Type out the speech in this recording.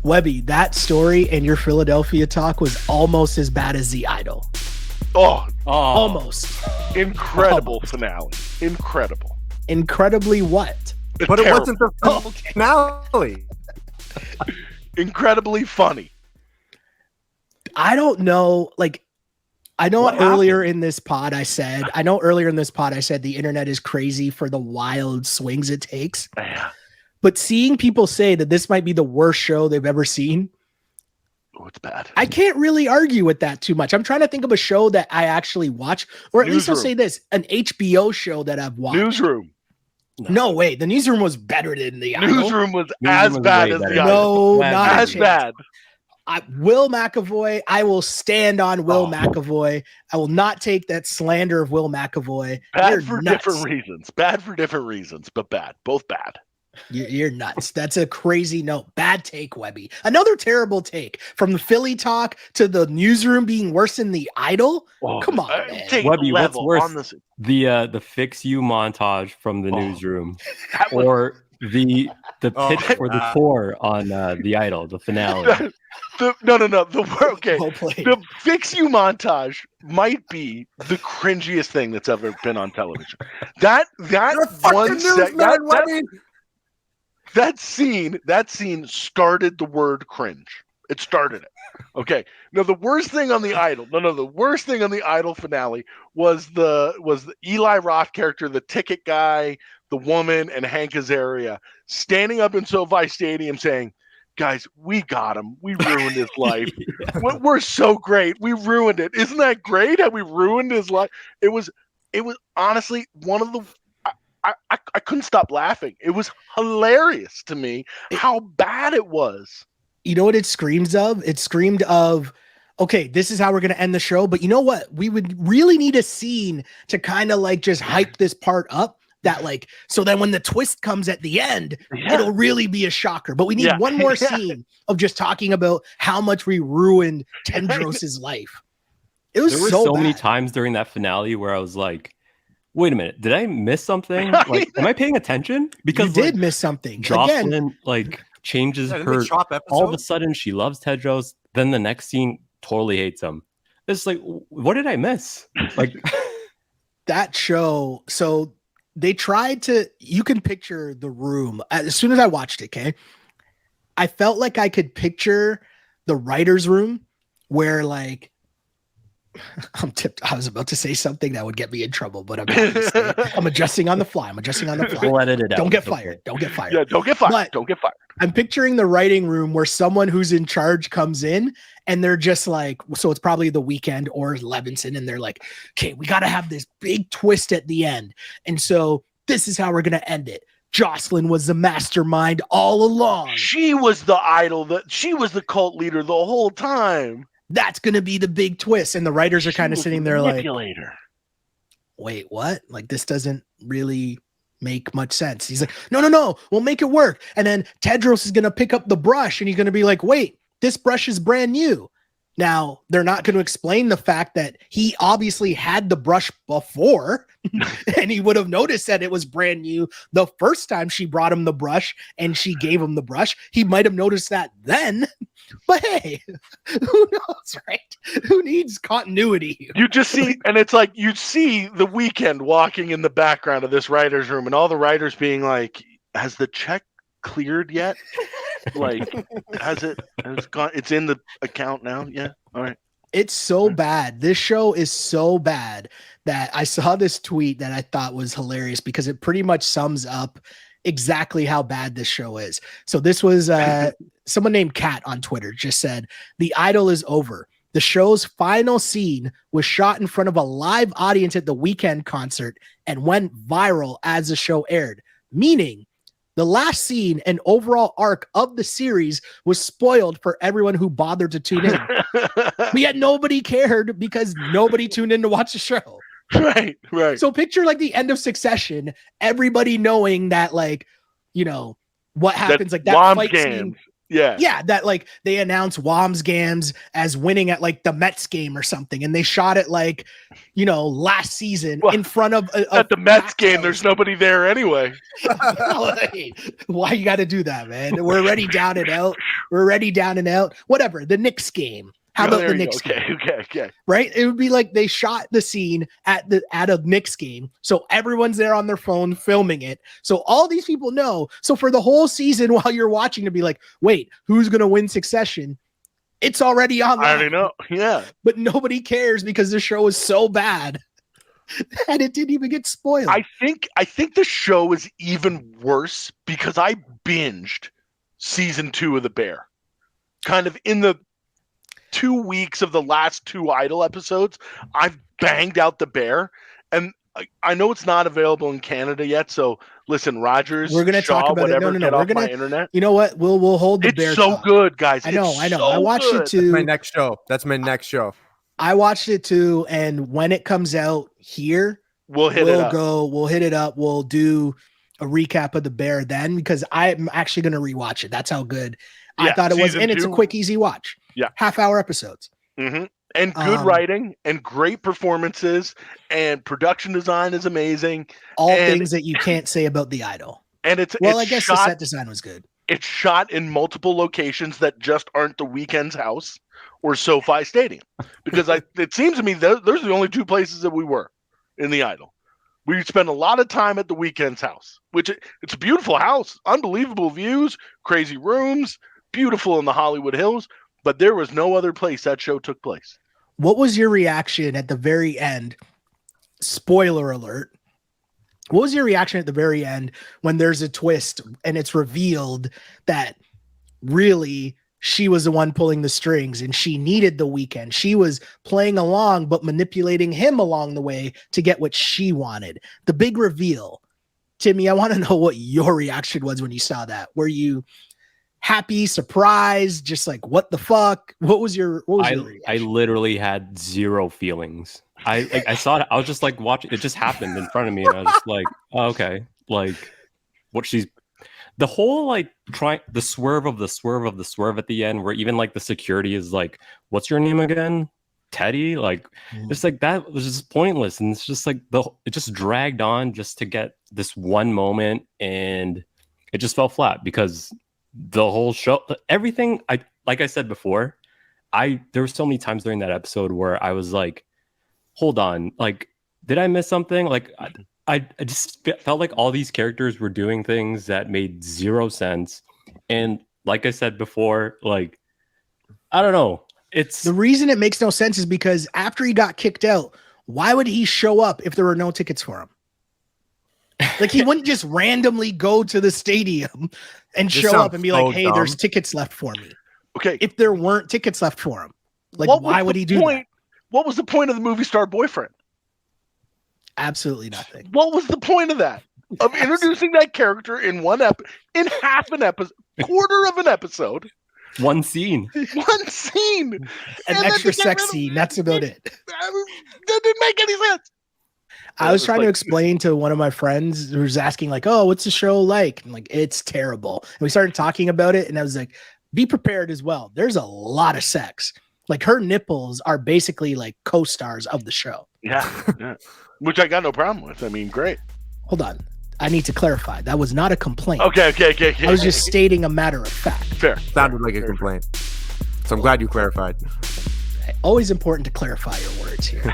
Webby, that story and your Philadelphia talk was almost as bad as The Idol. Almost. Incredible finale. Incredible. Incredibly what? But it wasn't the Okay. finale. Incredibly funny. I don't know. Like, I know What earlier happened? in this pod I said the internet is crazy for the wild swings it takes. Yeah. But seeing people say that this might be the worst show they've ever seen, Oh, it's bad. I can't really argue with that too much. I'm trying to think of a show that I actually watch, or at least I'll say this, an HBO show that I've watched. Newsroom. No way. The Newsroom was better than The Idol. Newsroom was as bad as The Idol. No, not as bad. Will McAvoy, I will stand on Will McAvoy. I will not take that slander of Will McAvoy. Bad for different reasons. Bad for different reasons, but bad. Both bad. You're nuts. That's a crazy note. Bad take, Webby. Another terrible take. From the Philly talk to the Newsroom being worse than The Idol. Come on, man. Webby, what's worse, the Fix You montage from the Newsroom, or the pitch for the tour on The Idol, the finale? No. The Fix You montage might be the cringiest thing that's ever been on television. That scene started the word cringe. It started it. Okay. Now the worst thing on the Idol. The worst thing on the Idol finale was the Eli Roth character, the ticket guy, the woman, and Hank Azaria standing up in SoFi Stadium saying, "Guys, we got him. We ruined his life. We're so great. We ruined it. Isn't that great? How we ruined his life?" It was honestly one of the. I couldn't stop laughing. It was hilarious to me how bad it was. You know what it screams of? It screamed of, okay, this is how we're going to end the show. But you know what? We would really need a scene to kind of like just hype this part up. That like, so then when the twist comes at the end, it'll really be a shocker. But we need one more scene of just talking about how much we ruined Tendros's life. There were so many times during that finale where I was like, wait a minute, did I miss something? Like, am I paying attention? Because you did miss something. Jocelyn changes her. All of a sudden, she loves Tedros. Then the next scene, totally hates him. It's like, what did I miss? Like that show. So they tried to. You can picture the room as soon as I watched it. Okay, I felt like I could picture the writers' room where like. I was about to say something that would get me in trouble, but I'm adjusting on the fly. We'll edit it out. Don't get fired. Yeah, don't get fired. Don't get fired. I'm picturing the writing room where someone who's in charge comes in and they're just like, so it's probably The Weeknd or Levinson, and they're like, okay, we got to have this big twist at the end. And so this is how we're going to end it. Jocelyn was the mastermind all along. She was the idol. She was the cult leader the whole time. That's going to be the big twist. And the writers are kind of sitting there like, wait, what? Like, this doesn't really make much sense. He's like, no, we'll make it work. And then Tedros is going to pick up the brush and he's going to be like, wait, this brush is brand new. Now, they're not going to explain the fact that he obviously had the brush before and he would have noticed that it was brand new the first time she brought him the brush and she gave him the brush. He might have noticed that then, but hey, who knows, right? Who needs continuity? You just see, and it's like you see The Weeknd walking in the background of this writer's room and all the writers being like, has the check cleared yet? Like, it's gone, it's in the account now. Yeah. All right. It's so bad. This show is so bad that I saw this tweet that I thought was hilarious because it pretty much sums up exactly how bad this show is. So this was someone named Kat on Twitter just said, "The Idol is over. The show's final scene was shot in front of a live audience at the Weeknd concert and went viral as the show aired, meaning the last scene and overall arc of the series was spoiled for everyone who bothered to tune in. But yet nobody cared because nobody tuned in to watch the show." Right. So picture like the end of Succession, everybody knowing that, like, you know, what happens, like that fight scene. Yeah, that like they announced Wamsgams as winning at like the Mets game or something, and they shot it like, last season in front of at the Mets game. There's nobody there anyway. Why you got to do that, man? We're already down and out. Whatever. The Knicks game. How about the Knicks game? Okay. Right? It would be like they shot the scene at a Knicks game, so everyone's there on their phone filming it. So all these people know. So for the whole season, while you're watching, to be like, wait, who's gonna win Succession? It's already on. I already know. Yeah, but nobody cares because the show is so bad and it didn't even get spoiled. I think the show is even worse because I binged season 2 of The Bear, kind of in the 2 weeks of the last 2 Idol episodes. I've banged out The Bear, and I know it's not available in Canada yet. So listen, Rogers, we're gonna talk about it. No, get off my internet. You know what? We'll hold The Bear. It's so good, guys. I know. I watched it too. That's my next show. I watched it too, and when it comes out here, we'll hit it up. We'll do a recap of The Bear then, because I'm actually gonna rewatch it. That's how good I thought it was, and it's a quick, easy watch. Yeah, half-hour episodes. Mm-hmm. And good writing and great performances, and production design is amazing. All things that you can't say about The Idol. And I guess the set design was good. It's shot in multiple locations that just aren't the Weeknd's house or SoFi Stadium, because it seems to me those are the only 2 places that we were in The Idol. We spent a lot of time at the Weeknd's house, which it's a beautiful house, unbelievable views, crazy rooms, beautiful in the Hollywood Hills. But there was no other place that show took place. What was your reaction at the very end? Spoiler alert. What was your reaction at the very end when there's a twist and it's revealed that really she was the one pulling the strings and she needed the Weeknd? She was playing along, but manipulating him along the way to get what she wanted. The big reveal. Timmy, I want to know what your reaction was when you saw that. Were you happy, surprised, just like, what the fuck? What was your reaction? I literally had zero feelings. I saw it. I was just like watching. It just happened in front of me, and I was just like, oh, okay, like the whole like the swerve of the swerve at the end, where even like the security is like, what's your name again? Teddy? Like, it's like that was just pointless, and it's just like it just dragged on just to get this one moment, and it just fell flat because the whole show, everything. Like I said before, there were so many times during that episode where I was like, hold on, like, did I miss something? Like, I just felt like all these characters were doing things that made zero sense. And like I said before, like, I don't know. It's the reason it makes no sense is because after he got kicked out, why would he show up if there were no tickets for him? Like, he wouldn't just randomly go to the stadium and show up and be like, hey, there's tickets left for me. Okay. If there weren't tickets left for him, like, why would he do that? What was the point of the movie star boyfriend? Absolutely nothing. What was the point of that? Of introducing that character in in half an episode, quarter of an episode. One scene. An extra sex scene. That's about it. That didn't make any sense. I was trying to explain to one of my friends who was asking, like, oh, what's the show like? And like, it's terrible. And we started talking about it, and I was like, be prepared as well. There's a lot of sex. Like, her nipples are basically like co-stars of the show. Yeah. Which I got no problem with. I mean, great. Hold on. I need to clarify. That was not a complaint. Okay. I was just stating a matter of fact. Fair. Sounded like a complaint. So I'm glad you clarified. Always important to clarify your words here.